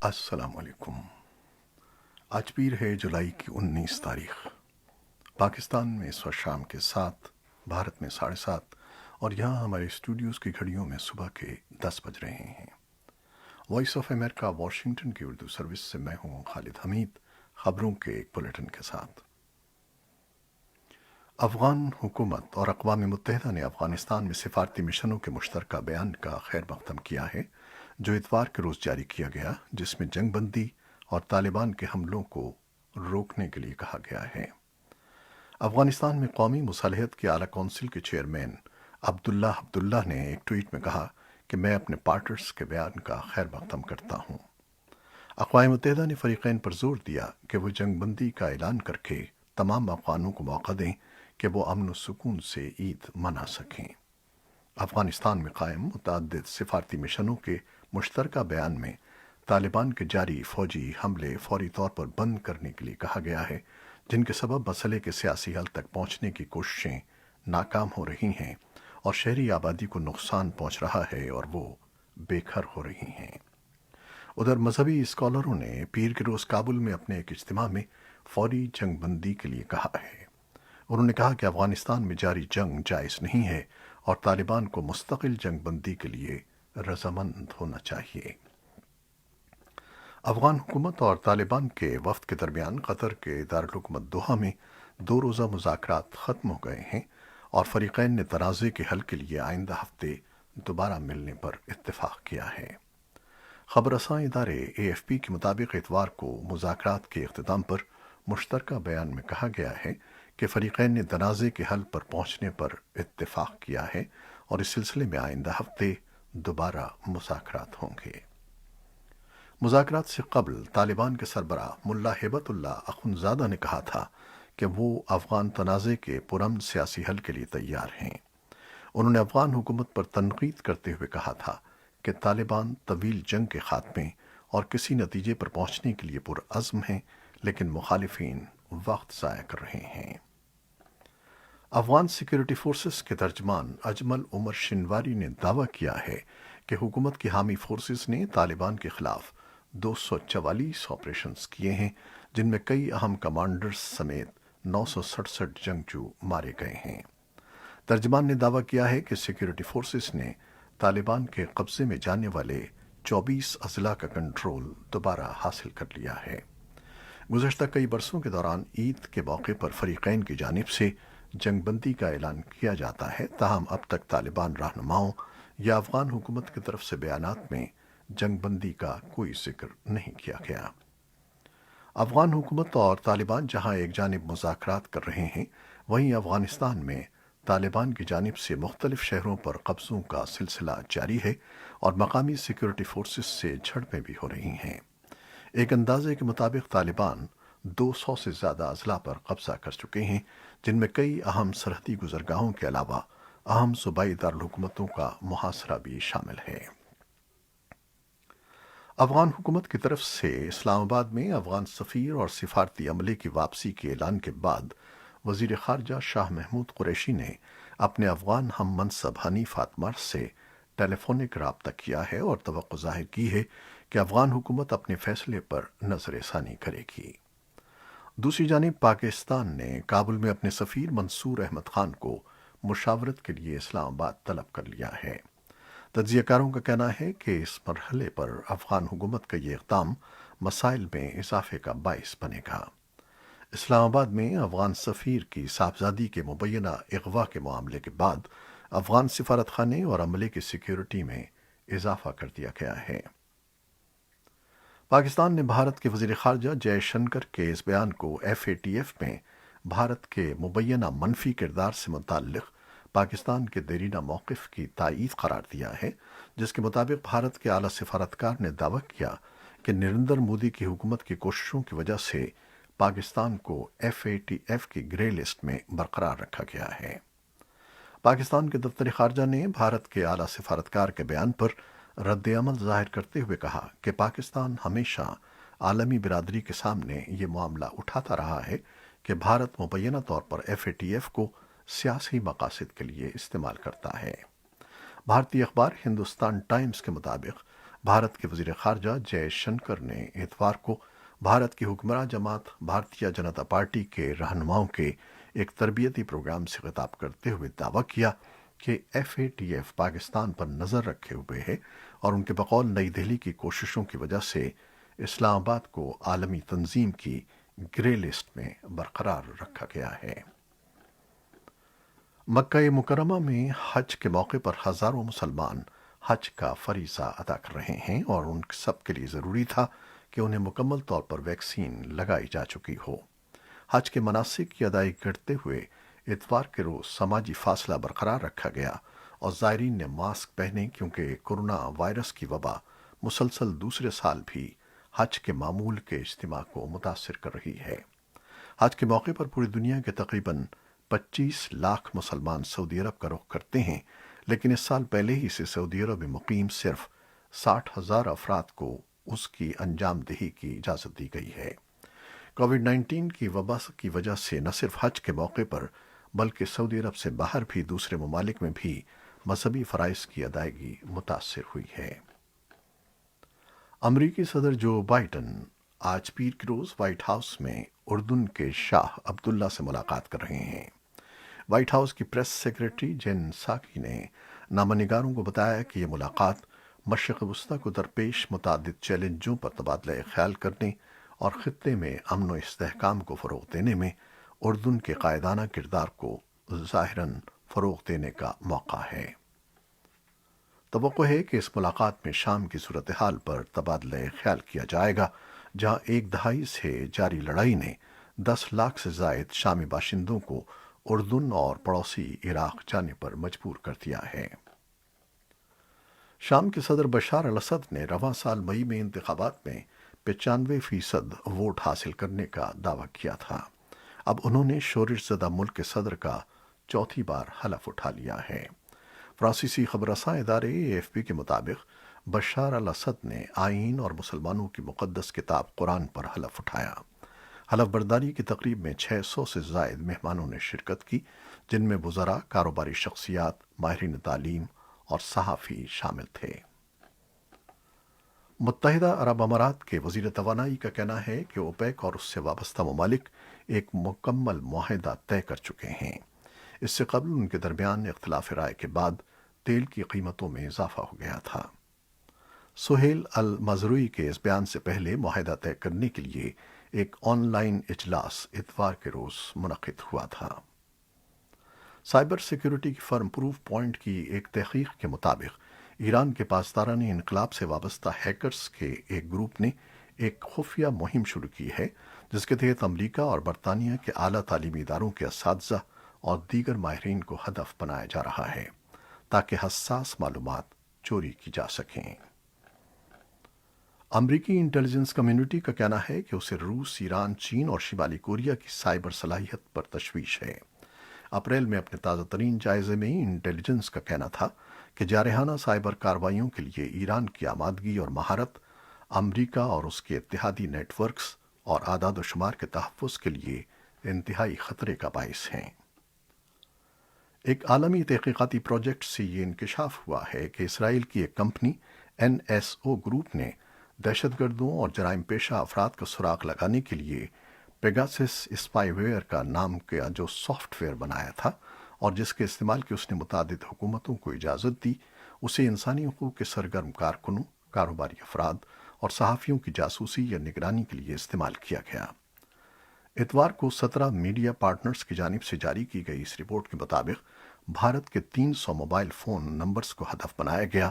السلام علیکم۔ آج پیر ہے جولائی کی 19 تاریخ۔ پاکستان میں اس وقت شام کے 7، بھارت میں 7:30 اور یہاں ہمارے اسٹوڈیوز کی گھڑیوں میں صبح کے 10 بج رہے ہیں۔ وائس آف امریکہ واشنگٹن کی اردو سروس سے میں ہوں خالد حمید، خبروں کے ایک بلیٹن کے ساتھ۔ افغان حکومت اور اقوام متحدہ نے افغانستان میں سفارتی مشنوں کے مشترکہ بیان کا خیر مقدم کیا ہے جو اتوار کے روز جاری کیا گیا، جس میں جنگ بندی اور طالبان کے حملوں کو روکنے کے لیے کہا گیا ہے۔ افغانستان میں قومی مصالحت کی اعلیٰ کونسل کے چیئرمین عبداللہ نے ایک ٹویٹ میں کہا کہ میں اپنے پارٹنرز کے بیان کا خیر مقدم کرتا ہوں۔ اقوام متحدہ نے فریقین پر زور دیا کہ وہ جنگ بندی کا اعلان کر کے تمام افغانوں کو موقع دیں کہ وہ امن و سکون سے عید منا سکیں۔ افغانستان میں قائم متعدد سفارتی مشنوں کے مشترکہ بیان میں طالبان کے جاری فوجی حملے فوری طور پر بند کرنے کے لیے کہا گیا ہے، جن کے سبب مسئلے کے سیاسی حل تک پہنچنے کی کوششیں ناکام ہو رہی ہیں اور شہری آبادی کو نقصان پہنچ رہا ہے اور وہ بے گھر ہو رہی ہیں۔ ادھر مذہبی اسکالروں نے پیر کے روز کابل میں اپنے ایک اجتماع میں فوری جنگ بندی کے لیے کہا ہے۔ انہوں نے کہا کہ افغانستان میں جاری جنگ جائز نہیں ہے اور طالبان کو مستقل جنگ بندی کے لیے رضامند ہونا چاہیے۔ افغان حکومت اور طالبان کے وفد کے درمیان قطر کے دارالحکومت دوحہ میں 2 روزہ مذاکرات ختم ہو گئے ہیں اور فریقین نے تنازع کے حل کے لیے آئندہ ہفتے دوبارہ ملنے پر اتفاق کیا ہے۔ خبر رساں ادارے AFP کے مطابق اتوار کو مذاکرات کے اختتام پر مشترکہ بیان میں کہا گیا ہے کہ فریقین نے تنازع کے حل پر پہنچنے پر اتفاق کیا ہے اور اس سلسلے میں آئندہ ہفتے دوبارہ مذاکرات ہوں گے۔ مذاکرات سے قبل طالبان کے سربراہ ملا ہیبت اللہ اخندزادہ نے کہا تھا کہ وہ افغان تنازع کے پرامن سیاسی حل کے لیے تیار ہیں۔ انہوں نے افغان حکومت پر تنقید کرتے ہوئے کہا تھا کہ طالبان طویل جنگ کے خاتمے اور کسی نتیجے پر پہنچنے کے لیے پرعزم ہیں، لیکن مخالفین وقت ضائع کر رہے ہیں۔ افغان سیکورٹی فورسز کے ترجمان اجمل عمر شنواری نے دعویٰ کیا ہے کہ حکومت کی حامی فورسز نے طالبان کے خلاف 244 آپریشنز کیے ہیں، جن میں کئی اہم کمانڈرز سمیت 967 جنگجو مارے گئے ہیں۔ ترجمان نے دعویٰ کیا ہے کہ سیکورٹی فورسز نے طالبان کے قبضے میں جانے والے 24 اضلاع کا کنٹرول دوبارہ حاصل کر لیا ہے۔ گزشتہ کئی برسوں کے دوران عید کے موقع پر فریقین کی جانب سے جنگ بندی کا اعلان کیا جاتا ہے، تاہم اب تک طالبان رہنماؤں یا افغان حکومت کی طرف سے بیانات میں جنگ بندی کا کوئی ذکر نہیں کیا گیا۔ افغان حکومت اور طالبان جہاں ایک جانب مذاکرات کر رہے ہیں، وہیں افغانستان میں طالبان کی جانب سے مختلف شہروں پر قبضوں کا سلسلہ جاری ہے اور مقامی سیکورٹی فورسز سے جھڑپیں بھی ہو رہی ہیں۔ ایک اندازے کے مطابق طالبان 200 سے زیادہ اضلاع پر قبضہ کر چکے ہیں، جن میں کئی اہم سرحدی گزرگاہوں کے علاوہ اہم صوبائی دارالحکومتوں کا محاصرہ بھی شامل ہے۔ افغان حکومت کی طرف سے اسلام آباد میں افغان سفیر اور سفارتی عملے کی واپسی کے اعلان کے بعد وزیر خارجہ شاہ محمود قریشی نے اپنے افغان ہم منصب حنیف اتمر سے ٹیلی فونک رابطہ کیا ہے اور توقع ظاہر کی ہے کہ افغان حکومت اپنے فیصلے پر نظر ثانی کرے گی۔ دوسری جانب پاکستان نے کابل میں اپنے سفیر منصور احمد خان کو مشاورت کے لیے اسلام آباد طلب کر لیا ہے۔ تجزیہ کاروں کا کہنا ہے کہ اس مرحلے پر افغان حکومت کا یہ اقدام مسائل میں اضافے کا باعث بنے گا۔ اسلام آباد میں افغان سفیر کی صاحبزادی کے مبینہ اغوا کے معاملے کے بعد افغان سفارت خانے اور عملے کی سیکیورٹی میں اضافہ کر دیا گیا ہے۔ پاکستان نے بھارت کے وزیر خارجہ جے شنکر کے اس بیان کو FATF میں بھارت کے مبینہ منفی کردار سے متعلق پاکستان کے دیرینہ موقف کی تائید قرار دیا ہے، جس کے مطابق بھارت کے اعلیٰ سفارتکار نے دعویٰ کیا کہ نریندر مودی کی حکومت کی کوششوں کی وجہ سے پاکستان کو FATF کی گرے لسٹ میں برقرار رکھا گیا ہے۔ پاکستان کے دفتر خارجہ نے بھارت کے اعلیٰ سفارتکار کے بیان پر رد عمل ظاہر کرتے ہوئے کہا کہ پاکستان ہمیشہ عالمی برادری کے سامنے یہ معاملہ اٹھاتا رہا ہے کہ بھارت مبینہ طور پر FATF کو سیاسی مقاصد کے لیے استعمال کرتا ہے۔ بھارتی اخبار ہندوستان ٹائمز کے مطابق بھارت کے وزیر خارجہ جے شنکر نے اتوار کو بھارت کی حکمراں جماعت بھارتیہ جنتا پارٹی کے رہنماؤں کے ایک تربیتی پروگرام سے خطاب کرتے ہوئے دعویٰ کیا کہ FATF پاکستان پر نظر رکھے ہوئے ہے اور ان کے بقول نئی دہلی کی کوششوں کی وجہ سے اسلام آباد کو عالمی تنظیم کی گرے لسٹ میں برقرار رکھا گیا ہے۔ مکہ مکرمہ میں حج کے موقع پر ہزاروں مسلمان حج کا فریضہ ادا کر رہے ہیں اور ان سب کے لیے ضروری تھا کہ انہیں مکمل طور پر ویکسین لگائی جا چکی ہو۔ حج کے مناسک کی ادائیگی کرتے ہوئے اتوار کے روز سماجی فاصلہ برقرار رکھا گیا اور زائرین نے ماسک پہنے کیونکہ کورونا وائرس کی وبا مسلسل دوسرے سال بھی حج کے معمول کے اجتماع کو متاثر کر رہی ہے۔ حج کے موقع پر پوری دنیا کے تقریباً 25 لاکھ مسلمان سعودی عرب کا رخ کرتے ہیں، لیکن اس سال پہلے ہی سے سعودی عرب میں مقیم صرف 60,000 افراد کو اس کی انجام دہی کی اجازت دی گئی ہے۔ کووڈ-19 کی وبا کی وجہ سے نہ صرف حج کے موقع پر بلکہ سعودی عرب سے باہر بھی دوسرے ممالک میں بھی مذہبی فرائض کی ادائیگی متاثر ہوئی ہے۔ امریکی صدر جو بائیڈن آج پیر کے روز وائٹ ہاؤس میں اردن کے شاہ عبداللہ سے ملاقات کر رہے ہیں۔ وائٹ ہاؤس کی پریس سیکریٹری جین ساکی نے نامہ نگاروں کو بتایا کہ یہ ملاقات مشرق وسطیٰ کو درپیش متعدد چیلنجوں پر تبادلہ خیال کرنے اور خطے میں امن و استحکام کو فروغ دینے میں اردن کے قائدانہ کردار کو ظاہراً فروغ دینے کا موقع ہے۔ توقع ہے کہ اس ملاقات میں شام کی صورتحال پر تبادلہ خیال کیا جائے گا، جہاں ایک دہائی سے جاری لڑائی نے 10 لاکھ سے زائد شامی باشندوں کو اردن اور پڑوسی عراق جانے پر مجبور کر دیا ہے۔ شام کے صدر بشار الاسد نے رواں سال مئی میں انتخابات میں 95% ووٹ حاصل کرنے کا دعویٰ کیا تھا۔ اب انہوں نے شورش زدہ ملک کے صدر کا چوتھی بار حلف اٹھا لیا ہے۔ فرانسیسی خبر رساں ادارے AFP کے مطابق بشار الاسد نے آئین اور مسلمانوں کی مقدس کتاب قرآن پر حلف اٹھایا۔ حلف برداری کی تقریب میں 600 سے زائد مہمانوں نے شرکت کی، جن میں وزراء، کاروباری شخصیات، ماہرین تعلیم اور صحافی شامل تھے۔ متحدہ عرب امارات کے وزیر توانائی کا کہنا ہے کہ اوپیک اور اس سے وابستہ ممالک ایک مکمل معاہدہ طے کر چکے ہیں۔ اس سے قبل ان کے درمیان اختلاف رائے کے بعد تیل کی قیمتوں میں اضافہ ہو گیا تھا۔ سہیل المزروعی کے اس بیان سے پہلے معاہدہ طے کرنے کے لیے ایک آن لائن اجلاس اتوار کے روز منعقد ہوا تھا۔ سائبر سیکیورٹی کی فرم پروف پوائنٹ کی ایک تحقیق کے مطابق ایران کے پاسداران انقلاب سے وابستہ ہیکرز کے ایک گروپ نے ایک خفیہ مہم شروع کی ہے، جس کے تحت امریکہ اور برطانیہ کے اعلیٰ تعلیمی اداروں کے اساتذہ اور دیگر ماہرین کو ہدف بنایا جا رہا ہے تاکہ حساس معلومات چوری کی جا سکیں۔ امریکی انٹیلیجنس کمیونٹی کا کہنا ہے کہ اسے روس، ایران، چین اور شمالی کوریا کی سائبر صلاحیت پر تشویش ہے۔ اپریل میں اپنے تازہ ترین جائزے میں انٹیلیجنس کا کہنا تھا کہ جارحانہ سائبر کارروائیوں کے لیے ایران کی آمادگی اور مہارت امریکہ اور اس کے اتحادی نیٹ ورکس اور اعداد و شمار کے تحفظ کے لیے انتہائی خطرے کا باعث ہیں۔ ایک عالمی تحقیقاتی پروجیکٹ سے یہ انکشاف ہوا ہے کہ اسرائیل کی ایک کمپنی NSO گروپ نے دہشت گردوں اور جرائم پیشہ افراد کا سراغ لگانے کے لیے پیگاسس اسپائی ویئر کا نام کا جو سافٹ ویئر بنایا تھا اور جس کے استعمال کی اس نے متعدد حکومتوں کو اجازت دی، اسے انسانی حقوق کے سرگرم کارکنوں، کاروباری افراد اور صحافیوں کی جاسوسی یا نگرانی کے لیے استعمال کیا گیا۔ اتوار کو 17 میڈیا پارٹنرز کی جانب سے جاری کی گئی اس رپورٹ کے مطابق بھارت کے 300 موبائل فون نمبرز کو ہدف بنایا گیا،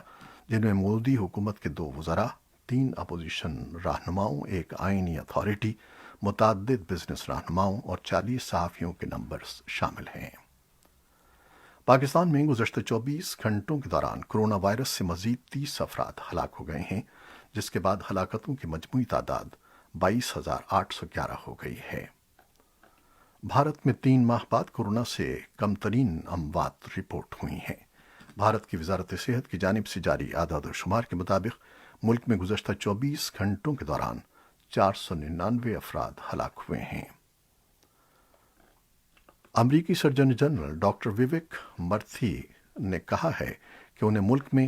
جن میں مودی حکومت کے 2 وزراء، 3 اپوزیشن رہنماؤں، ایک آئینی اتھارٹی، متعدد بزنس رہنماؤں اور 40 صحافیوں کے نمبرز شامل ہیں۔ پاکستان میں گزشتہ 24 گھنٹوں کے دوران کرونا وائرس سے مزید 30 افراد ہلاک ہو گئے ہیں، جس کے بعد ہلاکتوں کی مجموعی تعداد 22,811 ہو گئی ہے۔ بھارت میں 3 ماہ بعد کورونا سے کم ترین اموات رپورٹ ہوئی ہیں۔ بھارت کی وزارت صحت کی جانب سے جاری اعداد و شمار کے مطابق ملک میں گزشتہ 24 گھنٹوں کے دوران 499 افراد ہلاک ہوئے ہیں۔ امریکی سرجن جنرل ڈاکٹر وویک مرتھی نے کہا ہے کہ انہیں ملک میں